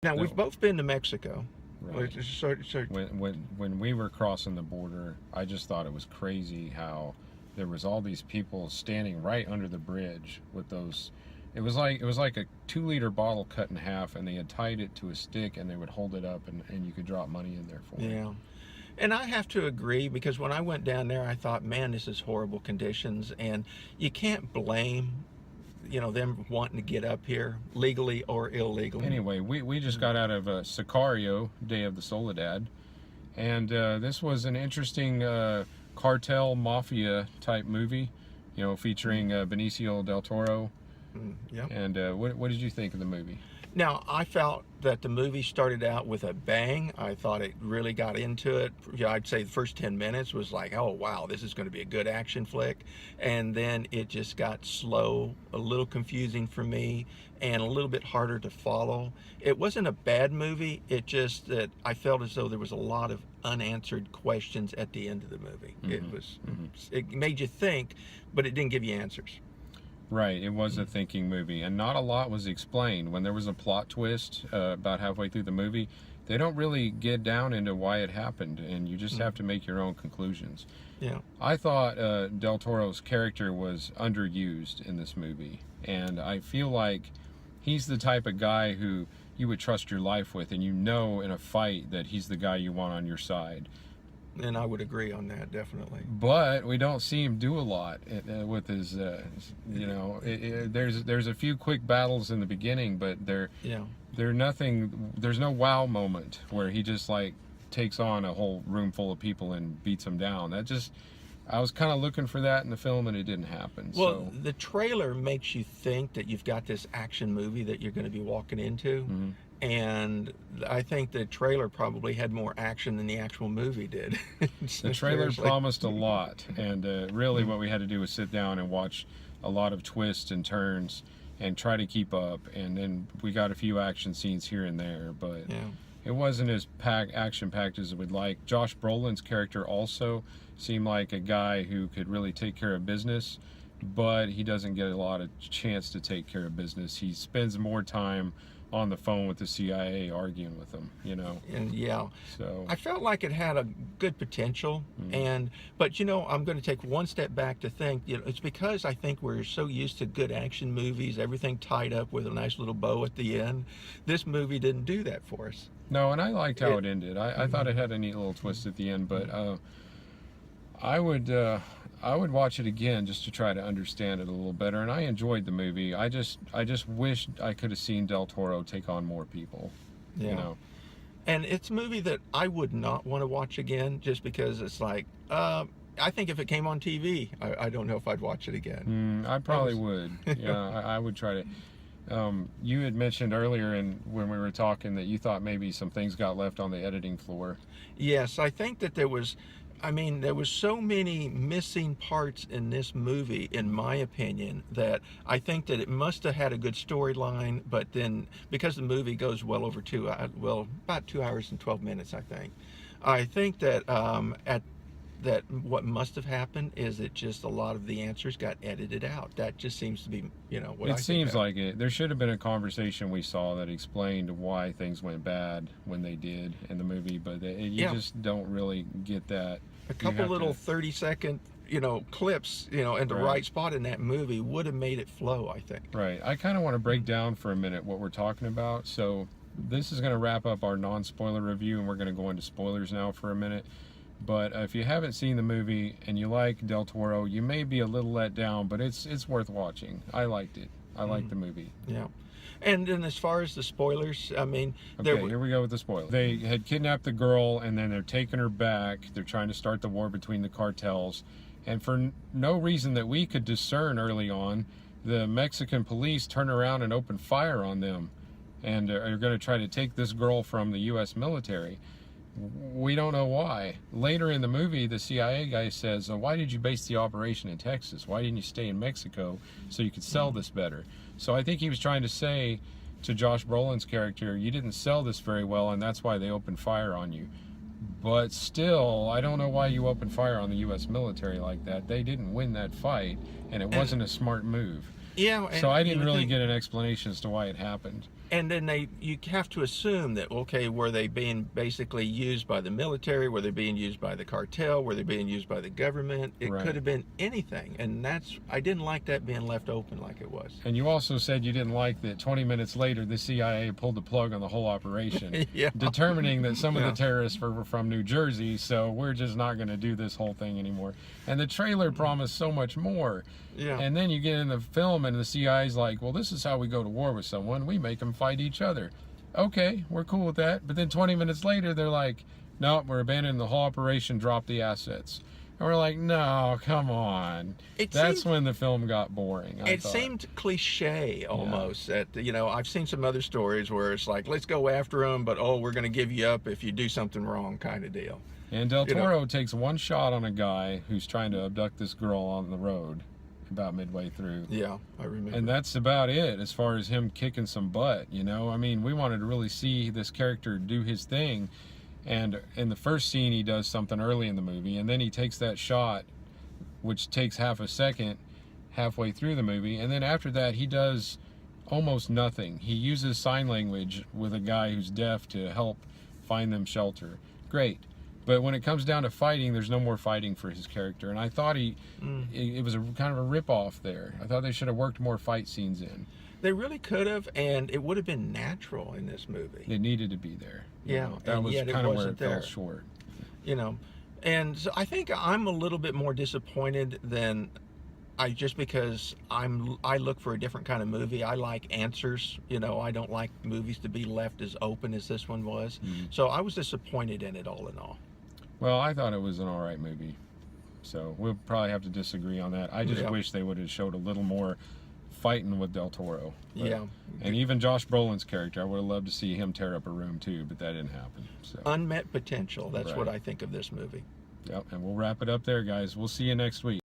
Now, No, we've both been to Mexico. right. So, When we were crossing the border, I just thought it was crazy how there was all these people standing right under the bridge with those. It was like a 2 liter bottle cut in half, and they had tied it to a stick, and they would hold it up, and you could drop money in there for it. yeah. And I have to agree because when I went down there, I thought, man, this is horrible conditions. And you can't blame, them wanting to get up here legally or illegally. Anyway, we just got out of Sicario, Day of the Soldad, and this was an interesting cartel mafia type movie, featuring Benicio del Toro. Yeah. And what did you think of the movie? Now, I felt that the movie started out with a bang. I thought it really got into it. Yeah, I'd say the first 10 minutes was like, oh, wow, this is going to be a good action flick. And then it just got slow, a little confusing for me, and a little bit harder to follow. It wasn't a bad movie. It just that I felt as though there was a lot of unanswered questions at the end of the movie. It made you think, but it didn't give you answers. Right, it was a thinking movie, and not a lot was explained. When there was a plot twist about halfway through the movie, they don't really get down into why it happened, and you just have to make your own conclusions. Yeah. I thought Del Toro's character was underused in this movie, and I feel like he's the type of guy who you would trust your life with, and in a fight that he's the guy you want on your side. And I would agree on that, definitely. But we don't see him do a lot with his, there's a few quick battles in the beginning, but they're nothing. There's no wow moment where he just like takes on a whole room full of people and beats them down. I was kind of looking for that in the film, and it didn't happen. Well, the trailer makes you think that you've got this action movie that you're going to be walking into. Mm-hmm. And I think the trailer probably had more action than the actual movie did. The trailer promised a lot, and really what we had to do was sit down and watch a lot of twists and turns and try to keep up. And then we got a few action scenes here and there, but it wasn't as action-packed as we'd like. Josh Brolin's character also seemed like a guy who could really take care of business, but he doesn't get a lot of chance to take care of business. He spends more time on the phone with the CIA arguing with them, And So I felt like it had a good potential, but I'm going to take one step back to think, it's because I think we're so used to good action movies, everything tied up with a nice little bow at the end. This movie didn't do that for us. No, and I liked how it ended. I thought it had a neat little twist at the end, but I would watch it again just to try to understand it a little better, and I enjoyed the movie. I just wished I could have seen Del Toro take on more people. And it's a movie that I would not want to watch again, just because it's like, I think if it came on TV, I don't know if I'd watch it again. I probably would. Yeah, I would try to. You had mentioned earlier when we were talking that you thought maybe some things got left on the editing floor. Yes, I think that there was so many missing parts in this movie, in my opinion, that I think that it must have had a good storyline, but then because the movie goes well over about 2 hours and 12 minutes, I think that that what must have happened is that just a lot of the answers got edited out. That just seems to be, what I think. It seems like it. There should have been a conversation we saw that explained why things went bad when they did in the movie, but you just don't really get that. A couple little 30-second, clips, in the right spot in that movie would have made it flow, I think. Right. I kind of want to break down for a minute what we're talking about. So this is going to wrap up our non-spoiler review, and we're going to go into spoilers now for a minute. But if you haven't seen the movie and you like Del Toro, you may be a little let down, but it's worth watching. I liked it. I liked the movie. Yeah. And then as far as the spoilers, here we go with the spoilers. They had kidnapped the girl, and then they're taking her back. They're trying to start the war between the cartels. And for no reason that we could discern early on, the Mexican police turn around and open fire on them and are going to try to take this girl from the U.S. military. We don't know why. Later in the movie, the CIA guy says, why did you base the operation in Texas? Why didn't you stay in Mexico so you could sell this better? So I think he was trying to say to Josh Brolin's character, you didn't sell this very well, and that's why they opened fire on you. But still, I don't know why you opened fire on the U.S. military like that. They didn't win that fight, and it wasn't a smart move. Yeah, and So I you didn't would really think- get an explanation as to why it happened. And then you have to assume that, okay, were they being basically used by the military? Were they being used by the cartel? Were they being used by the government? It Right. could have been anything, and I didn't like that being left open like it was. And you also said you didn't like that 20 minutes later the CIA pulled the plug on the whole operation, Yeah. determining that some of Yeah. the terrorists were from New Jersey, so we're just not going to do this whole thing anymore. And the trailer promised so much more. Yeah. And then you get in the film and the CIA's like, well, this is how we go to war with someone. We make them fight each other. Okay, we're cool with that. But then 20 minutes later, they're like, no, we're abandoning the whole operation, drop the assets. And we're like, no, come on. That's when the film got boring. I It thought. seemed cliche almost. That I've seen some other stories where it's like, let's go after them, but we're going to give you up if you do something wrong, kind of deal. And Del Toro takes one shot on a guy who's trying to abduct this girl on the road about midway through. Yeah, I remember. And that's about it as far as him kicking some butt, I mean, we wanted to really see this character do his thing. And in the first scene, he does something early in the movie, and then he takes that shot, which takes half a second halfway through the movie. And then after that, he does almost nothing. He uses sign language with a guy who's deaf to help find them shelter. Great. But when it comes down to fighting, there's no more fighting for his character. And I thought it was a kind of a rip-off there. I thought they should have worked more fight scenes in. They really could have, and it would have been natural in this movie. It needed to be there. Yeah, That and was yet it kind of where wasn't it fell there. short. And so I think I'm a little bit more disappointed than just because I look for a different kind of movie. I like answers. I don't like movies to be left as open as this one was. So I was disappointed in it all in all. Well, I thought it was an all right movie. So we'll probably have to disagree on that. I just Yeah. wish they would have showed a little more fighting with Del Toro. But- Yeah. And even Josh Brolin's character, I would have loved to see him tear up a room too, but that didn't happen. So, Unmet potential. That's what Right. I think of this movie. yep. And we'll wrap it up there, guys. We'll see you next week.